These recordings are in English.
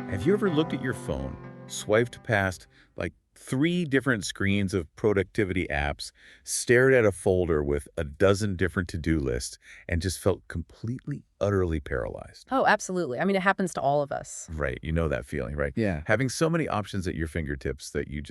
Have you ever looked at your phone, swiped past like 3 different screens of productivity apps, stared at a folder with a dozen different to-do lists, and just felt completely, utterly paralyzed? Oh, absolutely. I mean, it happens to all of us. Right. You know that feeling, right? Yeah. Having so many options at your fingertips that you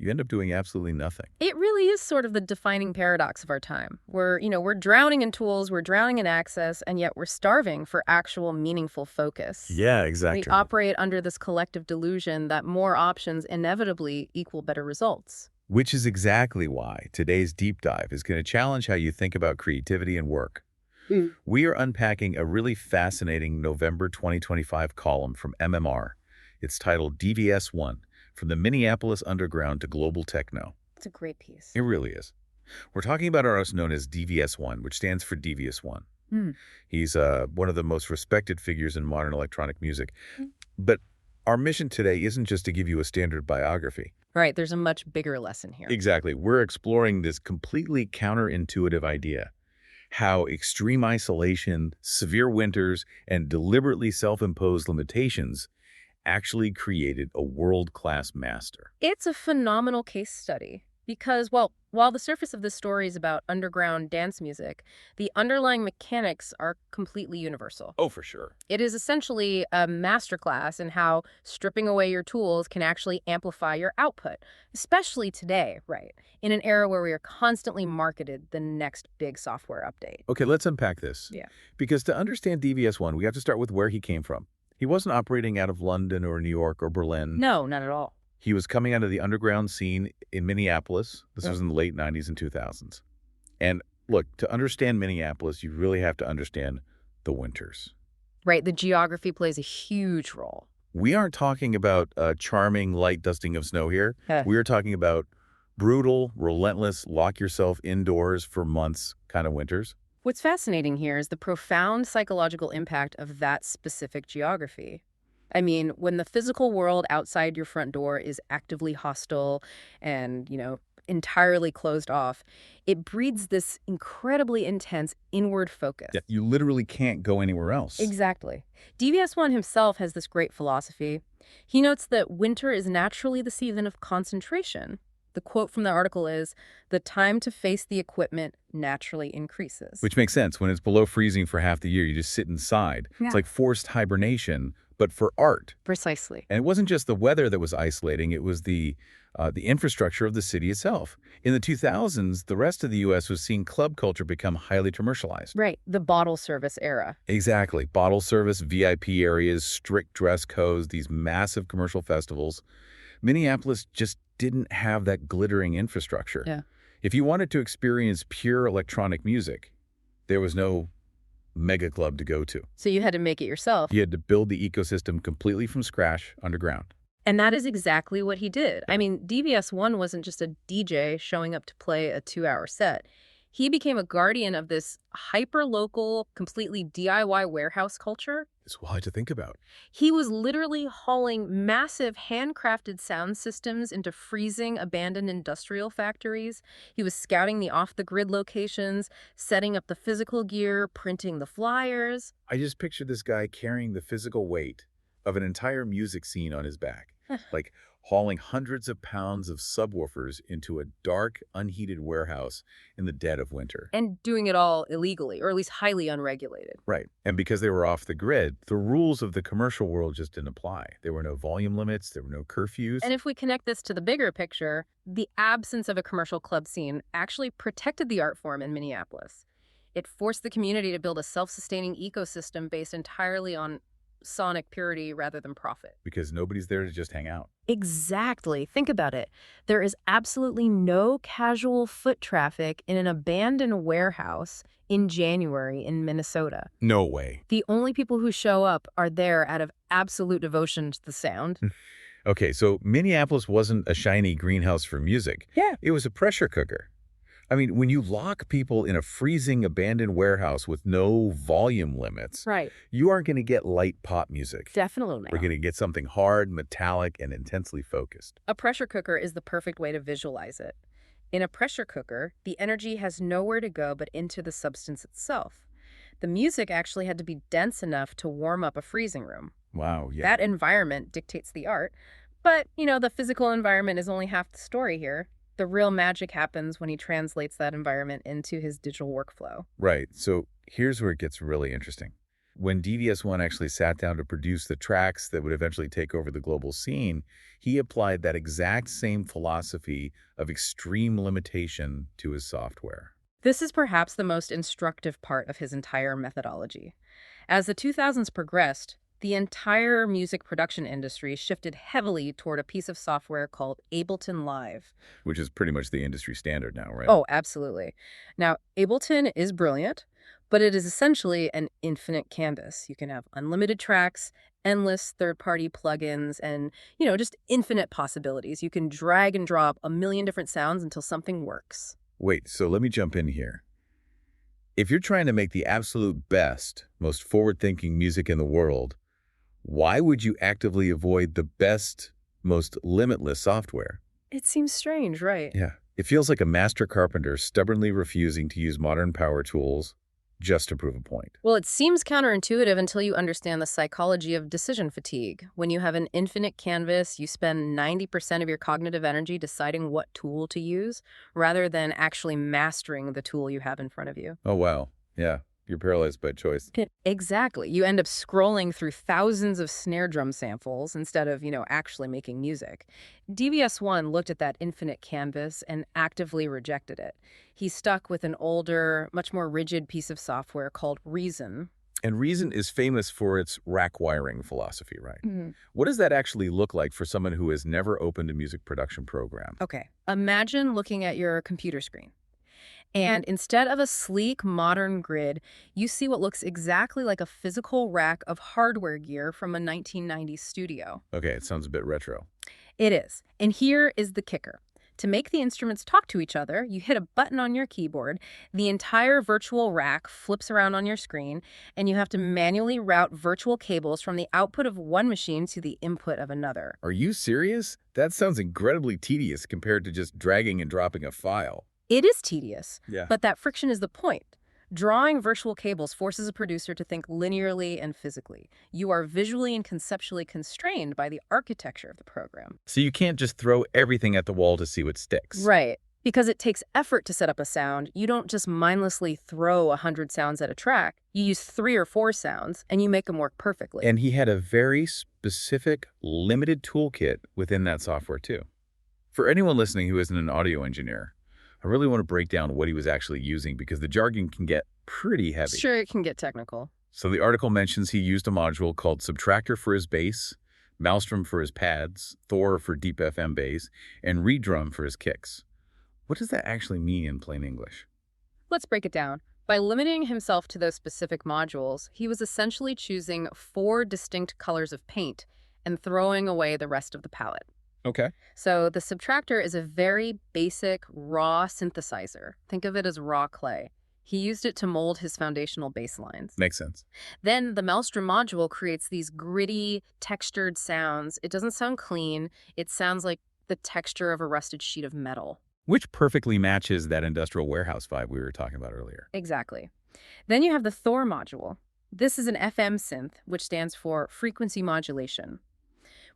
end up doing absolutely nothing. It really is sort of the defining paradox of our time. We're drowning in tools, we're drowning in access, and yet we're starving for actual meaningful focus. Yeah, We exactly. operate under this collective delusion that more options inevitably equal better results. Which is exactly why today's deep dive is going to challenge how you think about creativity and work. We are unpacking a really fascinating November 2025 column from MMR. It's titled DVS1, From the Minneapolis Underground to Global Techno. It's a great piece. It really is. We're talking about an artist known as DVS1, which stands for Devious1. He's one of the most respected figures in modern electronic music. But our mission today isn't just to give you a standard biography. Right, there's a much bigger lesson here. Exactly. We're exploring this completely counterintuitive idea. How extreme isolation, severe winters, and deliberately self-imposed limitations actually created a world-class master. It's a phenomenal case study because, well, while the surface of this story is about underground dance music, the underlying mechanics are completely universal. Oh, for sure. It is essentially a masterclass in how stripping away your tools can actually amplify your output, especially today, right? In an era where we are constantly marketed the next big software update. Okay, let's unpack this. Yeah. Because to understand DVS1, we have to start with where he came from. He wasn't operating out of London or New York or Berlin. No, not at all. He was coming out of the underground scene in Minneapolis. This was in the late 90s and 2000s. And look, to understand Minneapolis, you really have to understand the winters. Right, the geography plays a huge role. We aren't talking about a charming light dusting of snow here. We are talking about brutal, relentless, lock yourself indoors for months kind of winters. What's fascinating here is the profound psychological impact of that specific geography. I mean, when the physical world outside your front door is actively hostile and, entirely closed off, it breeds this incredibly intense inward focus. Yeah, you literally can't go anywhere else. Exactly. DVS1 himself has this great philosophy. He notes that winter is naturally the season of concentration. The quote from the article is, "The time to face the equipment naturally increases." Which makes sense. When it's below freezing for half the year, you just sit inside. Yeah. It's like forced hibernation, but for art. Precisely. And it wasn't just the weather that was isolating. It was the infrastructure of the city itself. In the 2000s, the rest of the U.S. was seeing club culture become highly commercialized. Right, the bottle service era. Exactly. Bottle service, VIP areas, strict dress codes, these massive commercial festivals. Minneapolis just didn't have that glittering infrastructure. Yeah. If you wanted to experience pure electronic music, there was no mega club to go to. So you had to make it yourself. You had to build the ecosystem completely from scratch underground. And that is exactly what he did. I mean, DVS1 wasn't just a DJ showing up to play a 2-hour set. He became a guardian of this hyper-local, completely DIY warehouse culture. It's wild to think about. He was literally hauling massive handcrafted sound systems into freezing, abandoned industrial factories. He was scouting the off-the-grid locations, setting up the physical gear, printing the flyers. I just picture this guy carrying the physical weight of an entire music scene on his back, like hauling hundreds of pounds of subwoofers into a dark, unheated warehouse in the dead of winter. And doing it all illegally, or at least highly unregulated. Right. And because they were off the grid, the rules of the commercial world just didn't apply. There were no volume limits, there were no curfews. And if we connect this to the bigger picture, the absence of a commercial club scene actually protected the art form in Minneapolis. It forced the community to build a self-sustaining ecosystem based entirely on sonic purity rather than profit. Because nobody's there to just hang out. Exactly. Think about it. There is absolutely no casual foot traffic in an abandoned warehouse in January in Minnesota. No way. The only people who show up are there out of absolute devotion to the sound. Okay, so Minneapolis wasn't a shiny greenhouse for music. Yeah. It was a pressure cooker. I mean, when you lock people in a freezing abandoned warehouse with no volume limits, Right. you aren't going to get light pop music. Definitely not. We're going to get something hard, metallic, and intensely focused. A pressure cooker is the perfect way to visualize it. In a pressure cooker, the energy has nowhere to go but into the substance itself. The music actually had to be dense enough to warm up a freezing room. Wow, yeah. That environment dictates the art. But, the physical environment is only half the story here. The real magic happens when he translates that environment into his digital workflow. Right. So here's where it gets really interesting. When DVS1 actually sat down to produce the tracks that would eventually take over the global scene, he applied that exact same philosophy of extreme limitation to his software. This is perhaps the most instructive part of his entire methodology. As the 2000s progressed, the entire music production industry shifted heavily toward a piece of software called Ableton Live. Which is pretty much the industry standard now, right? Oh, absolutely. Now, Ableton is brilliant, but it is essentially an infinite canvas. You can have unlimited tracks, endless third-party plugins, and, just infinite possibilities. You can drag and drop a million different sounds until something works. Wait, so let me jump in here. If you're trying to make the absolute best, most forward-thinking music in the world, why would you actively avoid the best, most limitless software? It seems strange, right? Yeah. It feels like a master carpenter stubbornly refusing to use modern power tools just to prove a point. Well, it seems counterintuitive until you understand the psychology of decision fatigue. When you have an infinite canvas, you spend 90% of your cognitive energy deciding what tool to use rather than actually mastering the tool you have in front of you. Oh, wow. Yeah. You're paralyzed by choice. Exactly. You end up scrolling through thousands of snare drum samples instead of, actually making music. DVS1 looked at that infinite canvas and actively rejected it. He stuck with an older, much more rigid piece of software called Reason. And Reason is famous for its rack wiring philosophy, right? What does that actually look like for someone who has never opened a music production program? Okay. Imagine looking at your computer screen. And instead of a sleek, modern grid, you see what looks exactly like a physical rack of hardware gear from a 1990s studio. Okay, it sounds a bit retro. It is. And here is the kicker. To make the instruments talk to each other, you hit a button on your keyboard, the entire virtual rack flips around on your screen, and you have to manually route virtual cables from the output of one machine to the input of another. Are you serious? That sounds incredibly tedious compared to just dragging and dropping a file. It is tedious, Yeah. but that friction is the point. Drawing virtual cables forces a producer to think linearly and physically. You are visually and conceptually constrained by the architecture of the program. So you can't just throw everything at the wall to see what sticks. Right. Because it takes effort to set up a sound, you don't just mindlessly throw 100 sounds at a track. You use 3 or 4 sounds, and you make them work perfectly. And he had a very specific, limited toolkit within that software, too. For anyone listening who isn't an audio engineer, I really want to break down what he was actually using because the jargon can get pretty heavy. Sure, it can get technical. So the article mentions he used a module called Subtractor for his bass, Maelstrom for his pads, Thor for deep FM bass, and Redrum for his kicks. What does that actually mean in plain English? Let's break it down. By limiting himself to those specific modules, he was essentially choosing 4 distinct colors of paint and throwing away the rest of the palette. Okay. So the subtractor is a very basic, raw synthesizer. Think of it as raw clay. He used it to mold his foundational bass lines. Makes sense. Then the Maelstrom module creates these gritty, textured sounds. It doesn't sound clean. It sounds like the texture of a rusted sheet of metal. Which perfectly matches that industrial warehouse vibe we were talking about earlier. Exactly. Then you have the Thor module. This is an FM synth, which stands for frequency modulation.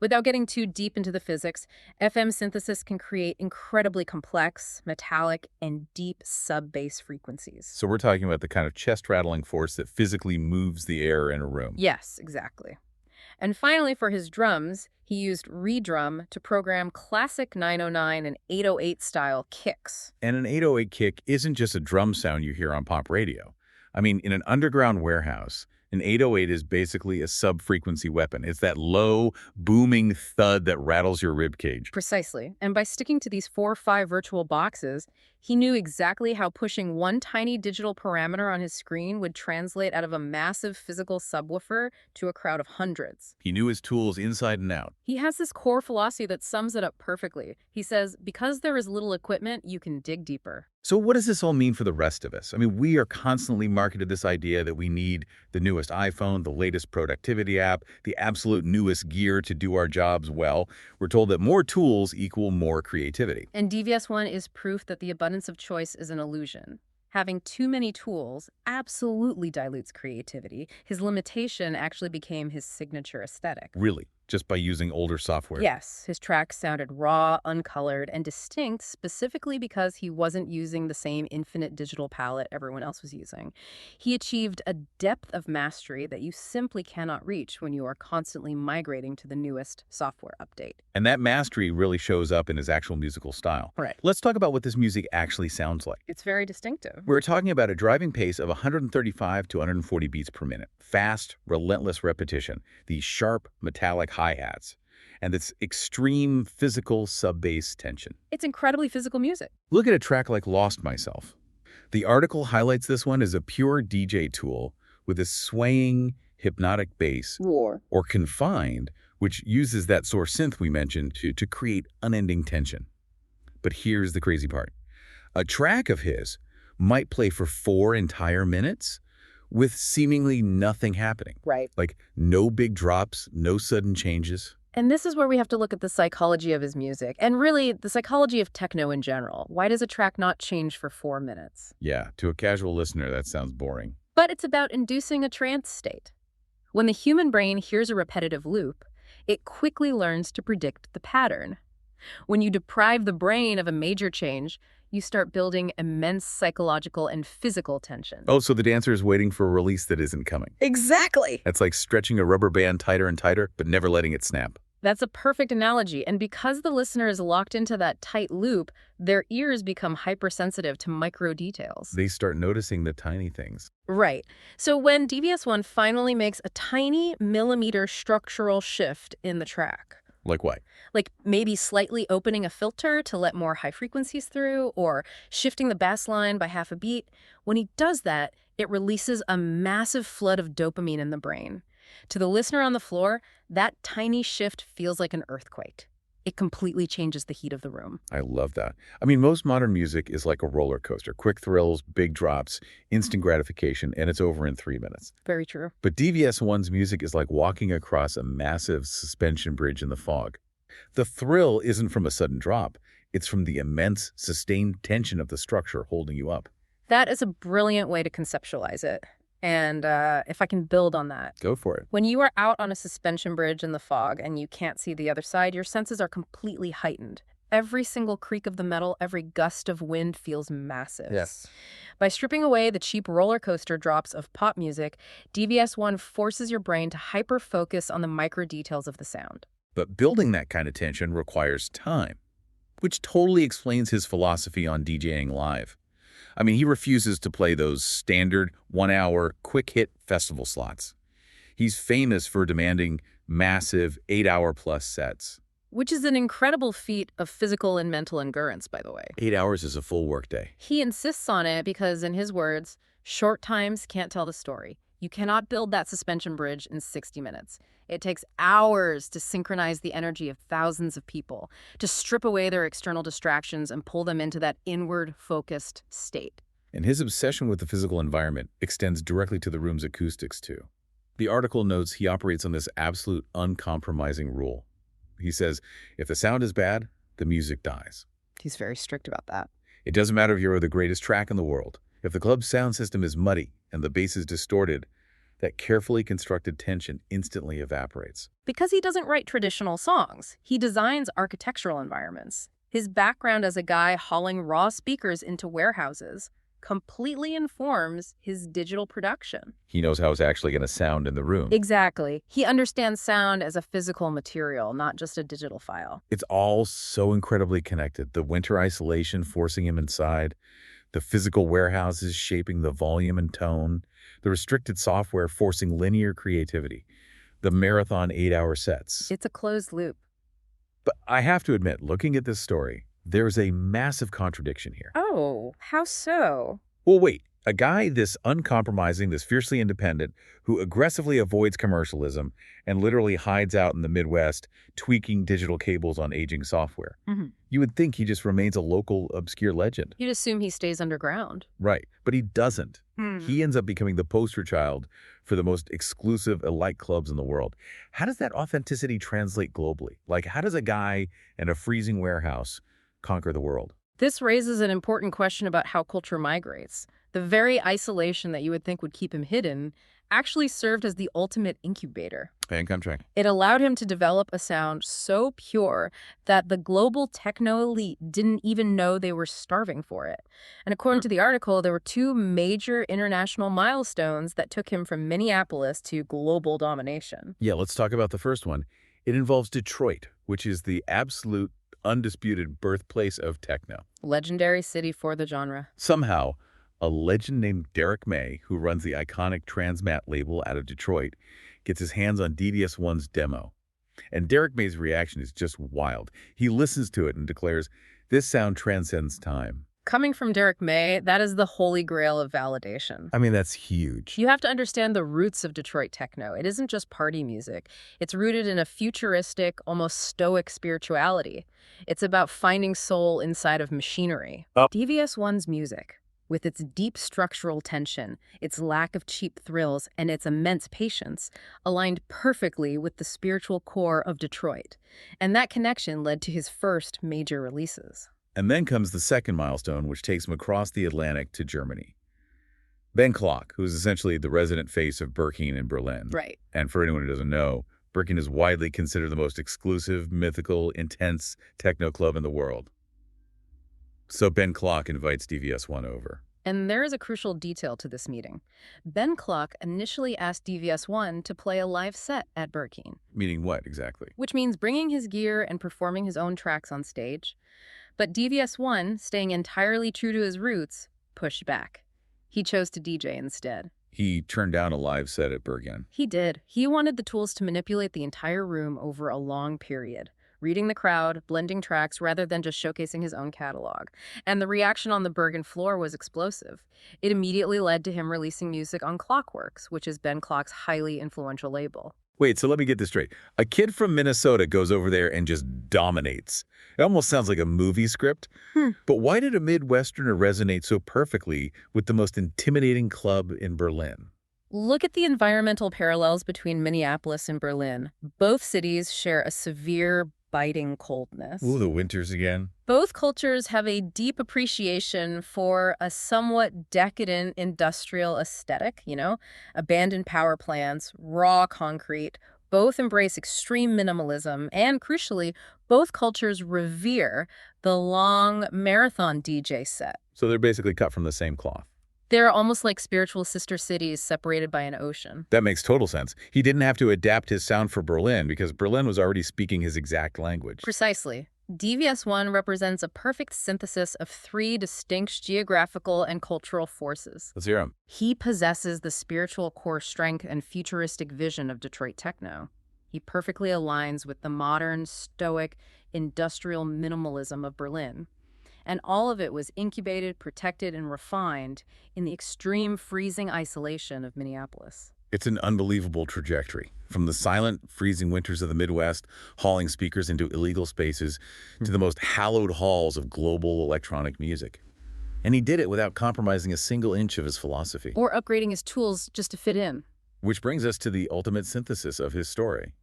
Without getting too deep into the physics, FM synthesis can create incredibly complex, metallic, and deep sub-bass frequencies. So we're talking about the kind of chest-rattling force that physically moves the air in a room. Yes, exactly. And finally, for his drums, he used Redrum to program classic 909 and 808 style kicks. And an 808 kick isn't just a drum sound you hear on pop radio. I mean, in an underground warehouse, an 808 is basically a sub-frequency weapon. It's that low, booming thud that rattles your ribcage. Precisely. And by sticking to these 4 or 5 virtual boxes, he knew exactly how pushing one tiny digital parameter on his screen would translate out of a massive physical subwoofer to a crowd of hundreds. He knew his tools inside and out. He has this core philosophy that sums it up perfectly. He says, because there is little equipment, you can dig deeper. So what does this all mean for the rest of us? I mean, we are constantly marketed this idea that we need the newest iPhone, the latest productivity app, the absolute newest gear to do our jobs well. We're told that more tools equal more creativity. And DVS1 is proof that the abundance of choice is an illusion. Having too many tools absolutely dilutes creativity. His limitation actually became his signature aesthetic. Really? Just by using older software? Yes, his tracks sounded raw, uncolored, and distinct specifically because he wasn't using the same infinite digital palette everyone else was using. He achieved a depth of mastery that you simply cannot reach when you are constantly migrating to the newest software update. And that mastery really shows up in his actual musical style. Right. Let's talk about what this music actually sounds like. It's very distinctive. We're talking about a driving pace of 135 to 140 beats per minute. Fast, relentless repetition. These sharp, metallic hi-hats. And this extreme physical sub-bass tension. It's incredibly physical music. Look at a track like Lost Myself. The article highlights this one as a pure DJ tool with a swaying, hypnotic bass. Roar. Or Confined, which uses that source synth we mentioned to create unending tension. But here's the crazy part. A track of his might play for 4 entire minutes with seemingly nothing happening. Right. Like no big drops, no sudden changes. And this is where we have to look at the psychology of his music, and really the psychology of techno in general. Why does a track not change for 4 minutes? Yeah, to a casual listener, that sounds boring. But it's about inducing a trance state. When the human brain hears a repetitive loop, it quickly learns to predict the pattern. When you deprive the brain of a major change, you start building immense psychological and physical tension. Oh, so the dancer is waiting for a release that isn't coming. Exactly! That's like stretching a rubber band tighter and tighter, but never letting it snap. That's a perfect analogy, and because the listener is locked into that tight loop, their ears become hypersensitive to micro details. They start noticing the tiny things. Right. So when DVS1 finally makes a tiny millimeter structural shift in the track, Like what? like maybe slightly opening a filter to let more high frequencies through, or shifting the bass line by half a beat, when he does that, it releases a massive flood of dopamine in the brain. To the listener on the floor, that tiny shift feels like an earthquake. It completely changes the heat of the room. I love that. I mean, most modern music is like a roller coaster. Quick thrills, big drops, instant gratification, and it's over in 3 minutes. Very true. But DVS1's music is like walking across a massive suspension bridge in the fog. The thrill isn't from a sudden drop. It's from the immense, sustained tension of the structure holding you up. That is a brilliant way to conceptualize it. And if I can build on that. Go for it. When you are out on a suspension bridge in the fog and you can't see the other side, your senses are completely heightened. Every single creak of the metal, every gust of wind feels massive. Yes. By stripping away the cheap roller coaster drops of pop music, DVS1 forces your brain to hyper-focus on the micro details of the sound. But building that kind of tension requires time, which totally explains his philosophy on DJing live. I mean, he refuses to play those standard 1-hour quick-hit festival slots. He's famous for demanding massive 8-hour-plus sets. Which is an incredible feat of physical and mental endurance, by the way. 8 hours is a full workday. He insists on it because, in his words, short times can't tell the story. You cannot build that suspension bridge in 60 minutes. It takes hours to synchronize the energy of thousands of people, to strip away their external distractions and pull them into that inward-focused state. And his obsession with the physical environment extends directly to the room's acoustics, too. The article notes he operates on this absolute uncompromising rule. He says, if the sound is bad, the music dies. He's very strict about that. It doesn't matter if you're the greatest track in the world. If the club's sound system is muddy and the bass is distorted, that carefully constructed tension instantly evaporates. Because he doesn't write traditional songs, he designs architectural environments. His background as a guy hauling raw speakers into warehouses completely informs his digital production. He knows how it's actually going to sound in the room. Exactly. He understands sound as a physical material, not just a digital file. It's all so incredibly connected. The winter isolation forcing him inside, the physical warehouses shaping the volume and tone, the restricted software forcing linear creativity, the marathon 8-hour sets. It's a closed loop. But I have to admit, looking at this story, there's a massive contradiction here. Oh, how so? Well, wait. A guy this uncompromising, this fiercely independent, who aggressively avoids commercialism and literally hides out in the Midwest, tweaking digital cables on aging software. You would think he just remains a local, obscure legend. You'd assume he stays underground. Right, but he doesn't. He ends up becoming the poster child for the most exclusive elite clubs in the world. How does that authenticity translate globally? Like, how does a guy in a freezing warehouse conquer the world? This raises an important question about how culture migrates. The very isolation that you would think would keep him hidden actually served as the ultimate incubator. And contract. It allowed him to develop a sound so pure that the global techno elite didn't even know they were starving for it. And according to the article, there were two major international milestones that took him from Minneapolis to global domination. Yeah, let's talk about the first one. It involves Detroit, which is the absolute, undisputed birthplace of techno. Legendary city for the genre. Somehow, a legend named Derek May, who runs the iconic Transmat label out of Detroit, gets his hands on DVS1's demo. And Derek May's reaction is just wild. He listens to it and declares, "This sound transcends time." Coming from Derek May, that is the holy grail of validation. I mean, that's huge. You have to understand the roots of Detroit techno. It isn't just party music. It's rooted in a futuristic, almost stoic spirituality. It's about finding soul inside of machinery. DVS1's music, with its deep structural tension, its lack of cheap thrills, and its immense patience, aligned perfectly with the spiritual core of Detroit. And that connection led to his first major releases. And then comes the second milestone, which takes him across the Atlantic to Germany. Ben Klock, who is essentially the resident face of Birkin in Berlin. Right. And for anyone who doesn't know, Birkin is widely considered the most exclusive, mythical, intense techno club in the world. So Ben Klock invites DVS1 over. And there is a crucial detail to this meeting. Ben Klock initially asked DVS1 to play a live set at Birkin. Meaning what, exactly? Which means bringing his gear and performing his own tracks on stage. But DVS1, staying entirely true to his roots, pushed back. He chose to DJ instead. He turned down a live set at Bergen. He did. He wanted the tools to manipulate the entire room over a long period, reading the crowd, blending tracks rather than just showcasing his own catalog. And the reaction on the Bergen floor was explosive. It immediately led to him releasing music on Clockworks, which is Ben Klock's highly influential label. Wait, so let me get this straight. A kid from Minnesota goes over there and just dominates. It almost sounds like a movie script. But why did a Midwesterner resonate so perfectly with the most intimidating club in Berlin? Look at the environmental parallels between Minneapolis and Berlin. Both cities share a severe, biting coldness. Ooh, the winters again. Both cultures have a deep appreciation for a somewhat decadent industrial aesthetic, abandoned power plants, raw concrete. Both embrace extreme minimalism, and crucially, both cultures revere the long marathon DJ set. So they're basically cut from the same cloth. They're almost like spiritual sister cities separated by an ocean. That makes total sense. He didn't have to adapt his sound for Berlin because Berlin was already speaking his exact language. Precisely. DVS1 represents a perfect synthesis of three distinct geographical and cultural forces. Let's hear him. He possesses the spiritual core strength and futuristic vision of Detroit techno. He perfectly aligns with the modern, stoic, industrial minimalism of Berlin. And all of it was incubated, protected, and refined in the extreme freezing isolation of Minneapolis. It's an unbelievable trajectory. From the silent, freezing winters of the Midwest, hauling speakers into illegal spaces, to the most hallowed halls of global electronic music. And he did it without compromising a single inch of his philosophy. Or upgrading his tools just to fit in. Which brings us to the ultimate synthesis of his story.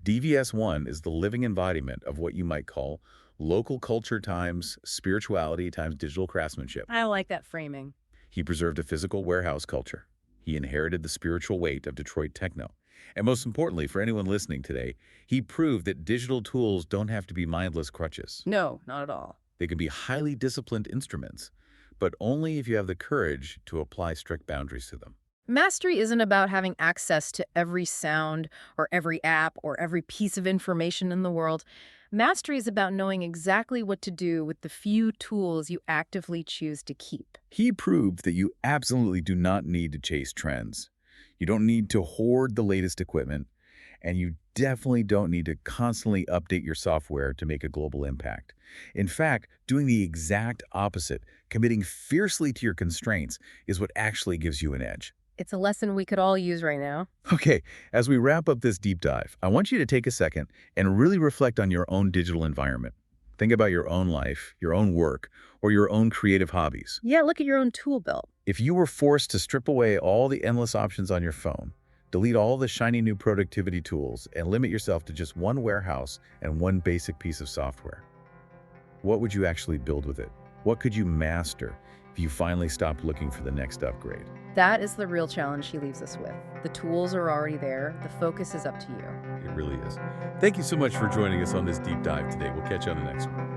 DVS1 is the living embodiment of what you might call local culture times spirituality times digital craftsmanship. I like that framing. He preserved a physical warehouse culture. He inherited the spiritual weight of Detroit techno. And most importantly, for anyone listening today, he proved that digital tools don't have to be mindless crutches. No, not at all. They can be highly disciplined instruments, but only if you have the courage to apply strict boundaries to them. Mastery isn't about having access to every sound or every app or every piece of information in the world. Mastery is about knowing exactly what to do with the few tools you actively choose to keep. He proved that you absolutely do not need to chase trends. You don't need to hoard the latest equipment, and you definitely don't need to constantly update your software to make a global impact. In fact, doing the exact opposite, committing fiercely to your constraints, is what actually gives you an edge. It's a lesson we could all use right now. Okay, as we wrap up this deep dive, I want you to take a second and really reflect on your own digital environment. Think about your own life, your own work, or your own creative hobbies. Yeah, look at your own tool belt. If you were forced to strip away all the endless options on your phone, delete all the shiny new productivity tools, and limit yourself to just one warehouse and one basic piece of software, what would you actually build with it? What could you master if you finally stop looking for the next upgrade? That is the real challenge he leaves us with. The tools are already there. The focus is up to you. It really is. Thank you so much for joining us on this deep dive today. We'll catch you on the next one.